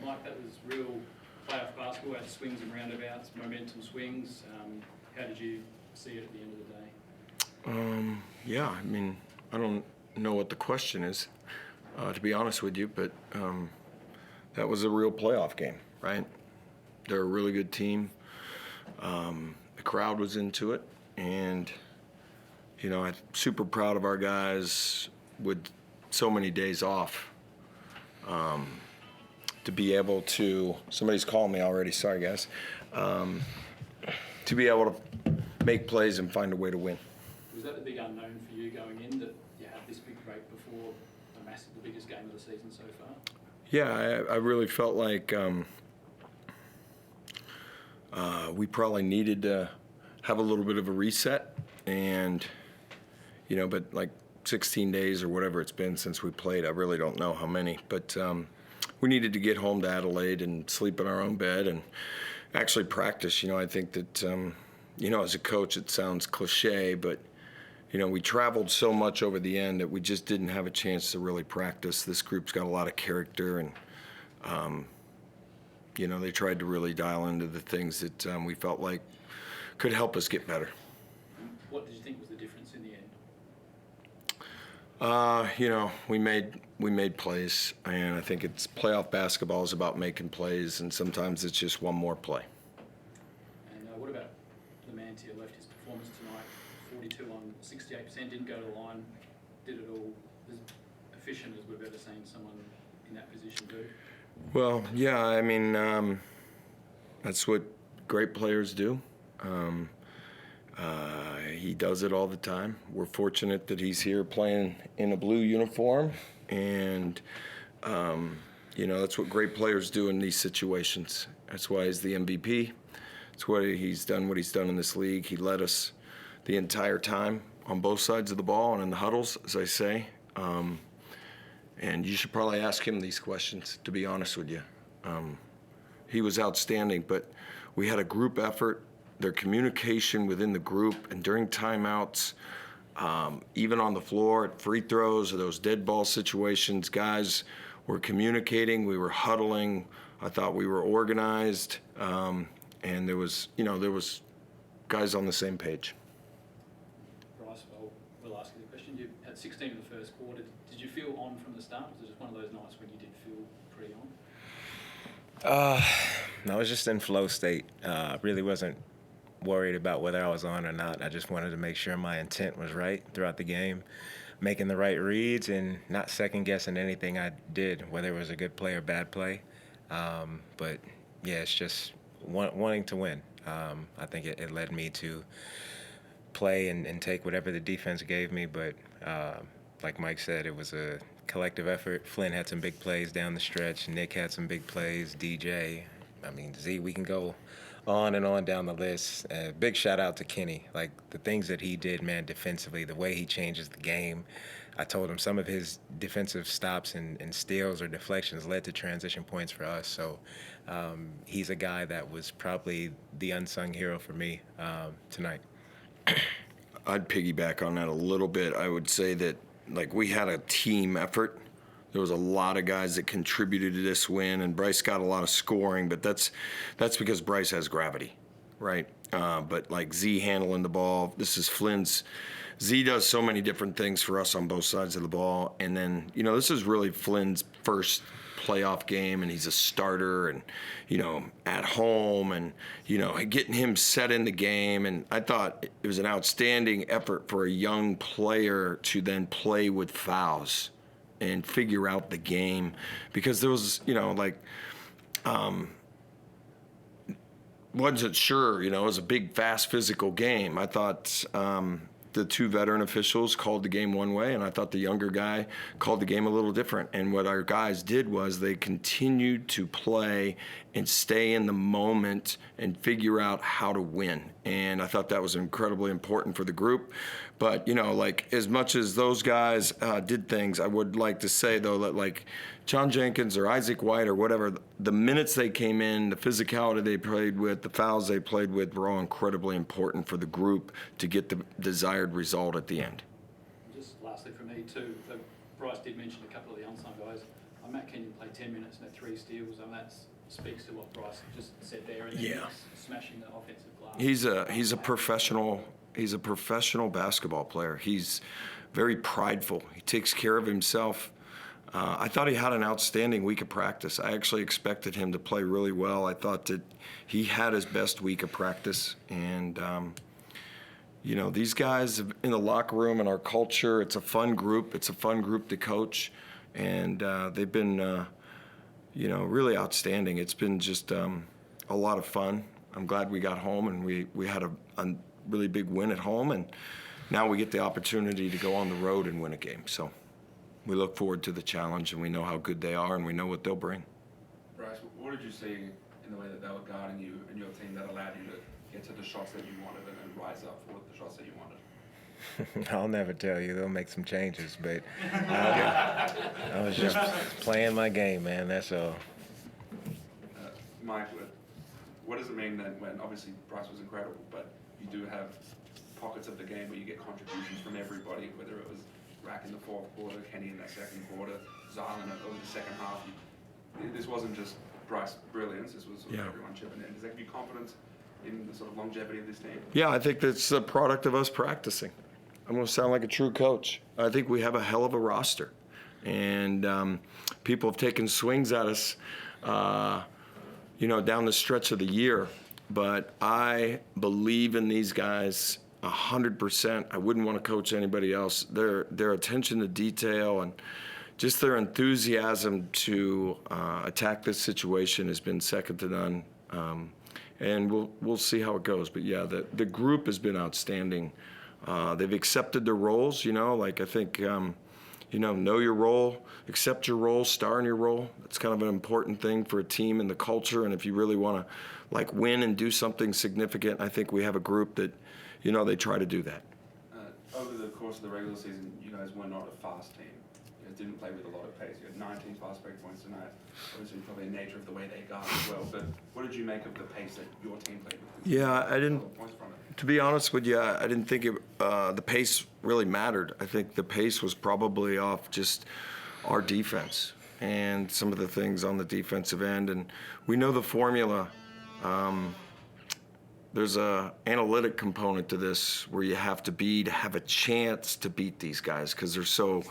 Mike, that was real playoff basketball, had swings and roundabouts, momentum swings. How did you see it at the end of the day? Yeah, I mean, I don't know what the question is, to be honest with you, but that was a real playoff game, right? They're a really good team. The crowd was into it, and, you know, I'm super proud of our guys with so many days off. To be able to, somebody's calling me already, sorry guys, to be able to make plays and find a way to win. Was that the big unknown for you going in, that you had this big break before the biggest game of the season so far? Yeah, I really felt like we probably needed to have a little bit of a reset, and, you know, but like 16 days or whatever it's been since we played, I really don't know how many, but we needed to get home to Adelaide and sleep in our own bed and actually practice. You know, I think that, you know, as a coach, it sounds cliche, but, you know, we traveled so much over the end that we just didn't have a chance to really practice. This group's got a lot of character, and, you know, they tried to really dial into the things that we felt like could help us get better. What did you think was the difference in the end? You know, we made plays, and I think it's playoff basketball is about making plays, and sometimes it's just one more play. And what about the man to your left, his performance tonight? 42 on 68%, didn't go to the line, did it all as efficient as we've ever seen someone in that position do? Well, yeah, I mean, that's what great players do. He does it all the time. We're fortunate that he's here playing in a blue uniform, and you know, that's what great players do in these situations. That's why he's the MVP. That's why he's done what he's done in this league. He led us the entire time on both sides of the ball and in the huddles, as I say. And you should probably ask him these questions, to be honest with you. He was outstanding, but we had a group effort. Their communication within the group and during timeouts, even on the floor at free throws or those dead ball situations, guys were communicating, we were huddling. I thought we were organized, and there was guys on the same page. Bryce, we'll ask you the question. You had 16 in the first quarter. Did you feel on from the start? Was it just one of those nights when you did feel pretty on? I was just in flow state. Really wasn't worried about whether I was on or not. I just wanted to make sure my intent was right throughout the game, making the right reads and not second-guessing anything I did, whether it was a good play or bad play. But, yeah, it's just wanting to win. I think it led me to play and take whatever the defense gave me. But like Mike said, it was a collective effort. Flynn had some big plays down the stretch. Nick had some big plays. DJ. I mean, Z, we can go on and on down the list. Big shout out to Kenny. Like, the things that he did, man, defensively, the way he changes the game. I told him some of his defensive stops and steals or deflections led to transition points for us. So he's a guy that was probably the unsung hero for me tonight. I'd piggyback on that a little bit. I would say that, like, we had a team effort. There was a lot of guys that contributed to this win, and Bryce got a lot of scoring, but that's because Bryce has gravity, right? But like Z handling the ball, this is Flynn's. Z does so many different things for us on both sides of the ball, and then, you know, this is really Flynn's first playoff game, and he's a starter, and, you know, at home, and, you know, getting him set in the game. And I thought it was an outstanding effort for a young player to then play with fouls and figure out the game, because there was, you know, like, wasn't sure, you know, it was a big, fast, physical game. I thought the two veteran officials called the game one way, and I thought the younger guy called the game a little different. And what our guys did was they continued to play and stay in the moment and figure out how to win. And I thought that was incredibly important for the group. But, you know, like, as much as those guys did things, I would like to say, though, that, like, John Jenkins or Isaac White or whatever, the minutes they came in, the physicality they played with, the fouls they played with were all incredibly important for the group to get the desired result at the end. Just lastly from me too, Bryce did mention a couple of the unsung guys. Matt Kenyon played 10 minutes and had 3 steals, and that speaks to what Bryce just said there, and then Yeah. he's smashing the offensive glass. He's a professional. He's a professional basketball player. He's very prideful. He takes care of himself. I thought he had an outstanding week of practice. I actually expected him to play really well. I thought that he had his best week of practice. And, you know, these guys in the locker room and our culture, it's a fun group. It's a fun group to coach. And they've been, you know, really outstanding. It's been just a lot of fun. I'm glad we got home and we had a really big win at home. And now we get the opportunity to go on the road and win a game. So we look forward to the challenge, and we know how good they are, and we know what they'll bring. Bryce, what did you see in the way that they were guarding you and your team that allowed you to get to the shots that you wanted and rise up for the shots that you wanted? I'll never tell you. They'll make some changes, but I was just playing my game, man. That's all. Mike, what does it mean then when obviously Bryce was incredible, but you do have pockets of the game where you get contributions from everybody, whether it was Rack in the fourth quarter, Kenny in that second quarter, Zylan over the second half. This wasn't just Bryce brilliance, this was sort of everyone chipping in. Does that give you confidence in the sort of longevity of this team? Yeah, I think that's the product of us practicing. I'm going to sound like a true coach. I think we have a hell of a roster. And people have taken swings at us, you know, down the stretch of the year. But I believe in these guys 100%. I wouldn't want to coach anybody else. Their attention to detail and just their enthusiasm to attack this situation has been second to none. And we'll see how it goes. But yeah, the group has been outstanding. They've accepted their roles, you know, like I think, you know your role, accept your role, star in your role. That's kind of an important thing for a team and the culture. And if you really want to like win and do something significant, I think we have a group that, you know, they try to do that. Over the course of the regular season, you guys were not a fast team. You guys didn't play with a lot of pace. You had 19 fast break points tonight. Obviously, probably the nature of the way they guard as well. But what did you make of the pace that your team played with? Yeah, I didn't. Points from it. To be honest with you, I didn't think the pace really mattered. I think the pace was probably off just our defense and some of the things on the defensive end. And we know the formula. There's a analytic component to this where you have to have a chance to beat these guys because they're so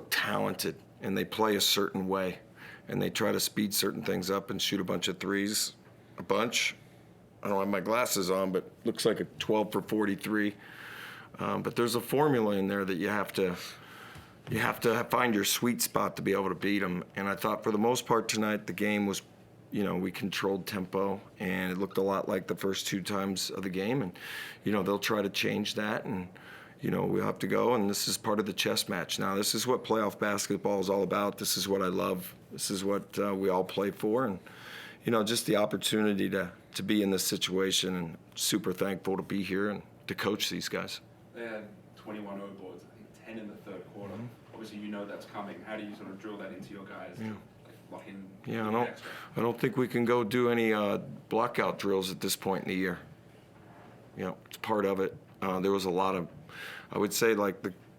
talented and they play a certain way and they try to speed certain things up and shoot a bunch of threes, a bunch. I don't have my glasses on, but looks like a 12 for 43. But there's a formula in there that you have to find your sweet spot to be able to beat them. And I thought for the most part tonight the game was, you know, we controlled tempo, and it looked a lot like the first 2 times of the game. And, you know, they'll try to change that, and, you know, we'll have to go. And this is part of the chess match. Now, this is what playoff basketball is all about. This is what I love. This is what we all play for. And, you know, just the opportunity to be in this situation, and super thankful to be here and to coach these guys. They had 21 boards, I think 10 in the third quarter. Obviously, you know that's coming. How do you sort of drill that into your guys? Yeah. Lock in. Yeah, Extra? I don't think we can go do any blockout drills at this point in the year. You know, it's part of it. There was a lot of, I would say, like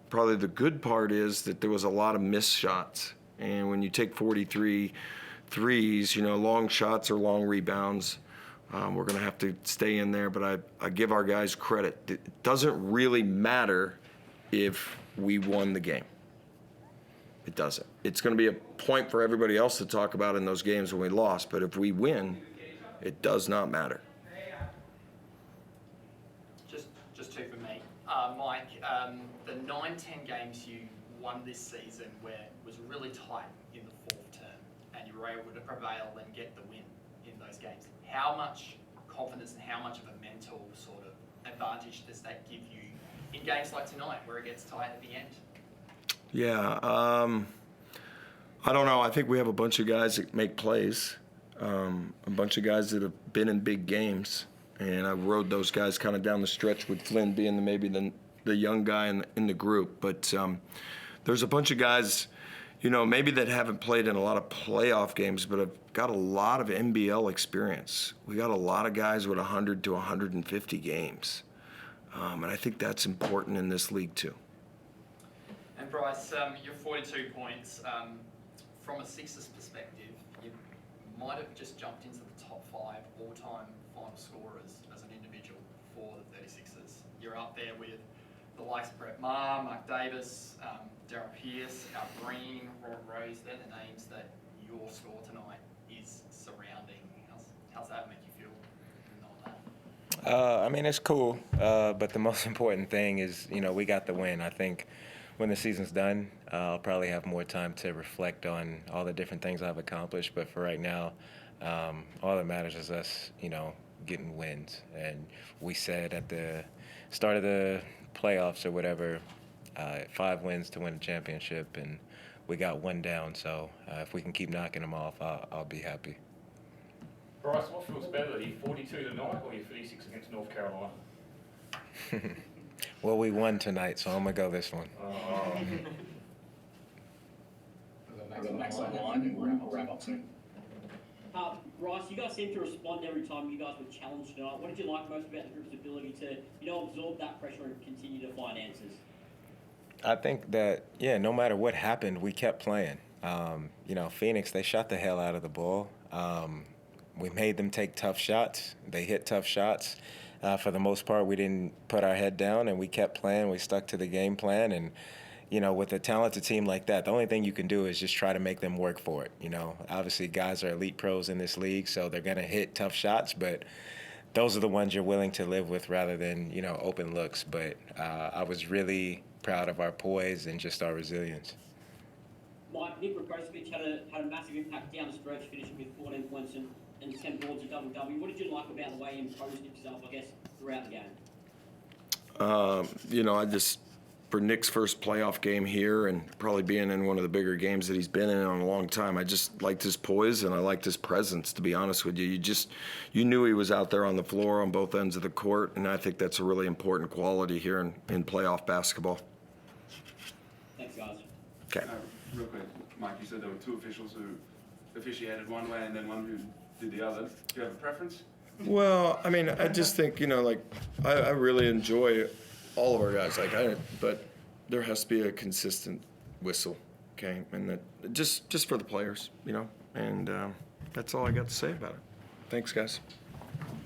probably the good part is that there was a lot of missed shots. And when you take 43 threes, you know, long shots or long rebounds, we're going to have to stay in there. But I give our guys credit. It doesn't really matter if we won the game. It doesn't. It's going to be a point for everybody else to talk about in those games when we lost. But if we win, it does not matter. Just 2 for me. Mike, the 9-10 games you won this season where it was really tight in the 4th term and you were able to prevail and get the win in those games, how much confidence and how much of a mental sort of advantage does that give you in games like tonight where it gets tight at the end? Yeah, I don't know. I think we have a bunch of guys that make plays, a bunch of guys that have been in big games, and I rode those guys kind of down the stretch with Flynn being maybe the young guy in the group. But there's a bunch of guys, you know, maybe that haven't played in a lot of playoff games, but have got a lot of NBL experience. We got a lot of guys with 100 to 150 games, and I think that's important in this league too. And Bryce, your 42 points, from a Sixers perspective, you might have just jumped into the top 5 all-time final scorers as an individual for the 36ers. You're up there with the likes of Brett Maher, Mark Davis, Darryl Pierce, Al Green, Ron Rose. They're the names that your score tonight is surrounding. How's that make you feel? Knowing that? I mean, it's cool, but the most important thing is, we got the win. I think when the season's done, I'll probably have more time to reflect on all the different things I've accomplished. But for right now, all that matters is us, getting wins. And we said at the start of the playoffs or whatever, 5 wins to win a championship, and we got 1 down. So if we can keep knocking them off, I'll be happy. Bryce, what feels better, your 42 tonight or your 36 against North Carolina? Well, we won tonight, so I'm going to go this one. Max on the line and we'll wrap up soon. Bryce, you guys seem to respond every time you guys were challenged tonight. What did you like most about the group's ability to, absorb that pressure and continue to find answers? I think that, no matter what happened, we kept playing. Phoenix, they shot the hell out of the ball. We made them take tough shots. They hit tough shots. For the most part, we didn't put our head down, and we kept playing. We stuck to the game plan. And, with a talented team like that, the only thing you can do is just try to make them work for it. Obviously, guys are elite pros in this league, so they're going to hit tough shots. But those are the ones you're willing to live with rather than, open looks. But I was really proud of our poise and just our resilience. Mike, Nick Rakovic had a massive impact down the stretch, finishing with 14 points and 10 boards at double-double. What did you like about the way he imposed himself, I guess, throughout the game? For Nick's first playoff game here and probably being in one of the bigger games that he's been in a long time, I just liked his poise and I liked his presence, to be honest with you. You knew he was out there on the floor on both ends of the court, and I think that's a really important quality here in playoff basketball. Thanks, guys. Okay. Real quick, Mike, you said there were 2 officials who officiated one way and then one who did the other. Do you have a preference? Well, I mean, I just think, I really enjoy all of our guys, but there has to be a consistent whistle, okay? And that just for the players, and that's all I got to say about it. Thanks, guys.